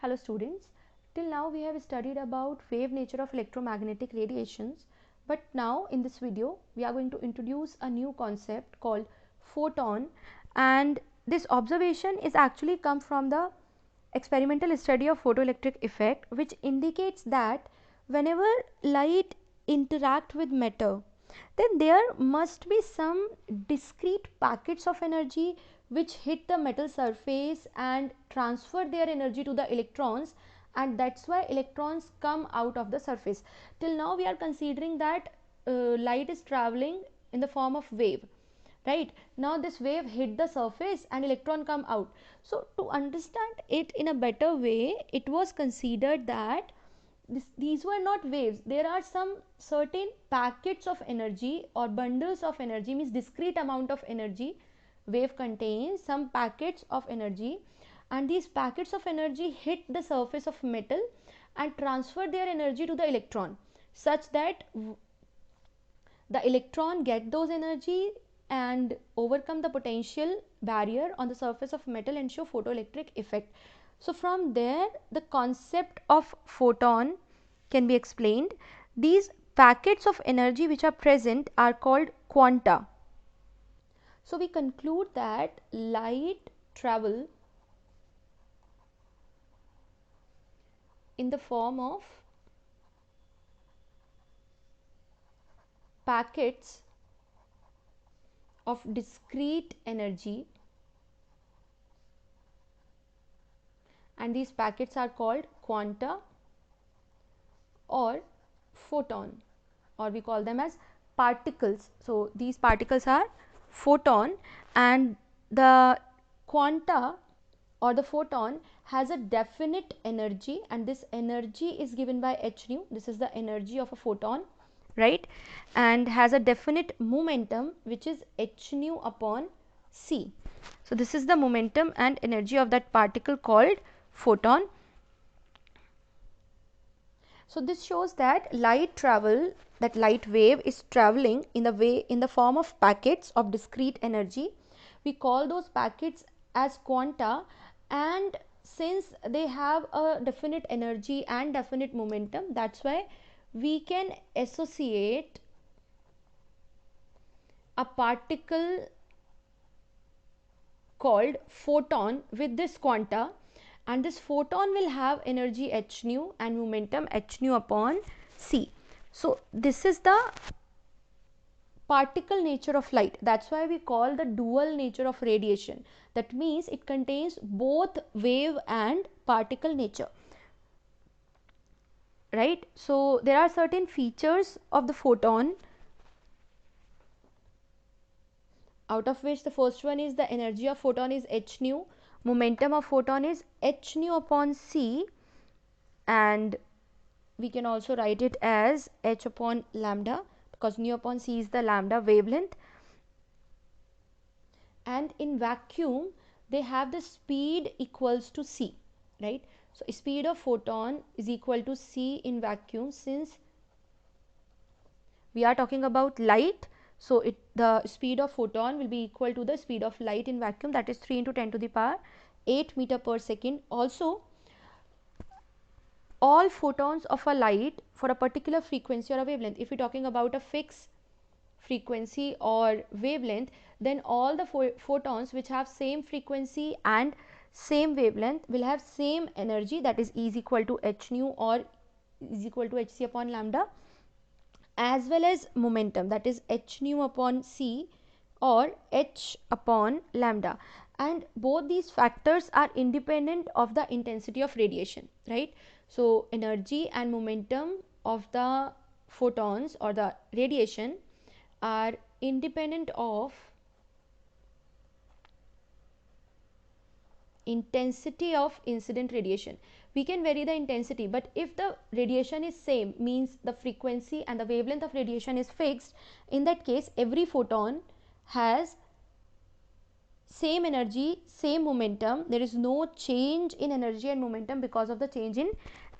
Hello students, till now we have studied about wave nature of electromagnetic radiations, but now in this video we are going to introduce a new concept called photon, and this observation is actually come from the experimental study of photoelectric effect, which indicates that whenever light interact with matter, then there must be some discrete packets of energy which hit the metal surface and transfer their energy to the electrons, and that's why electrons come out of the surface. Till now we are considering that light is traveling in the form of wave, right? Now this wave hit the surface and electron come out. So to understand it in a better way, it was considered that these were not waves. There are some certain packets of energy or bundles of energy, means discrete amount of energy. Wave contains some packets of energy, and these packets of energy hit the surface of metal and transfer their energy to the electron, such that the electron get those energy and overcome the potential barrier on the surface of metal and show photoelectric effect. So from there the concept of photon can be explained. These packets of energy which are present are called quanta. So we conclude that light travel in the form of packets of discrete energy, and these packets are called quanta or photon, or we call them as particles. So these particles are photon, and the quanta or the photon has a definite energy, and this energy is given by h nu. This is the energy of a photon, right? And has a definite momentum which is h nu upon c. So this is the momentum and energy of that particle called photon. So this shows that light wave is traveling in the form of packets of discrete energy. We call those packets as quanta, and since they have a definite energy and definite momentum, that's why we can associate a particle called photon with this quanta, and this photon will have energy h nu and momentum h nu upon c. So this is the particle nature of light. That's why we call the dual nature of radiation. That means it contains both wave and particle nature, right? So there are certain features of the photon, out of which the first one is the energy of photon is h nu, momentum of photon is h nu upon c, and we can also write it as h upon lambda, because nu upon c is the lambda wavelength. And in vacuum they have the speed equals to c, right? So speed of photon is equal to c in vacuum. Since we are talking about light, so the speed of photon will be equal to the speed of light in vacuum, that is 3 into 10 to the power 8 meter per second. Also, all photons of a light for a particular frequency or a wavelength, if we are talking about a fixed frequency or wavelength, then all the photons which have same frequency and same wavelength will have same energy, that is E is equal to h nu or is equal to hc upon lambda, as well as momentum, that is h nu upon c or h upon lambda. And both these factors are independent of the intensity of radiation, right? So energy and momentum of the photons or the radiation are independent of intensity of incident radiation. We can vary the intensity, but if the radiation is same, means the frequency and the wavelength of radiation is fixed, in that case every photon has same energy, same momentum. There is no change in energy and momentum because of the change in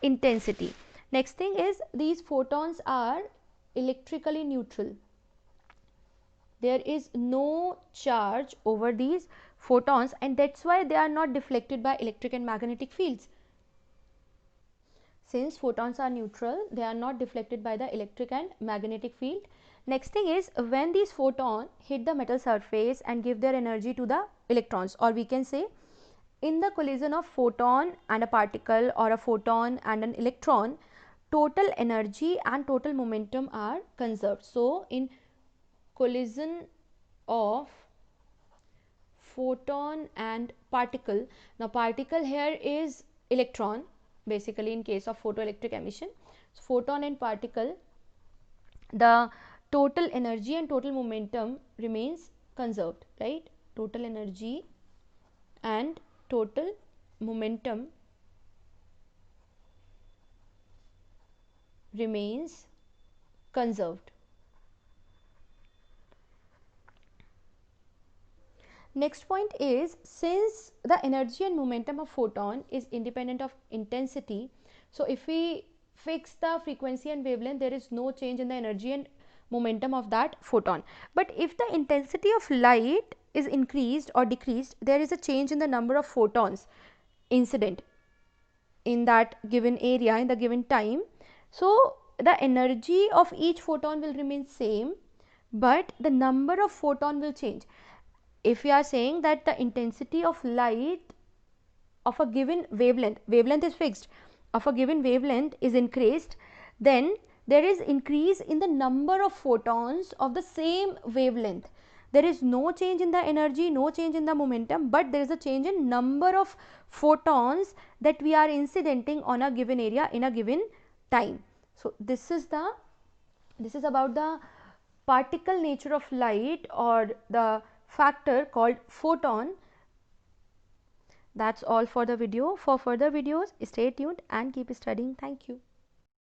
intensity. Next thing is, these photons are electrically neutral. There is no charge over these photons, and that's why they are not deflected by electric and magnetic fields. since photons are neutral, they are not deflected by the electric and magnetic field. Next thing is, when these photons hit the metal surface and give their energy to the electrons, or we can say in the collision of photon and a particle or a photon and an electron, total energy and total momentum are conserved. So in collision of photon and particle, now particle here is electron basically in case of photoelectric emission. So photon and particle, the total energy and total momentum remains conserved, right? Total energy and total momentum remains conserved. Next point is, since the energy and momentum of photon is independent of intensity, so if we fix the frequency and wavelength, there is no change in the energy and momentum of that photon. But if the intensity of light is increased or decreased, there is a change in the number of photons incident in that given area in the given time. So the energy of each photon will remain same, but the number of photon will change. If we are saying that the intensity of light of a given wavelength is fixed, of a given wavelength is increased, then there is increase in the number of photons of the same wavelength. There is no change in the energy, no change in the momentum, but there is a change in number of photons that we are incidenting on a given area in a given time. So this is about the particle nature of light, or the factor called photon. That's all for the video. For further videos, stay tuned and keep studying. Thank you.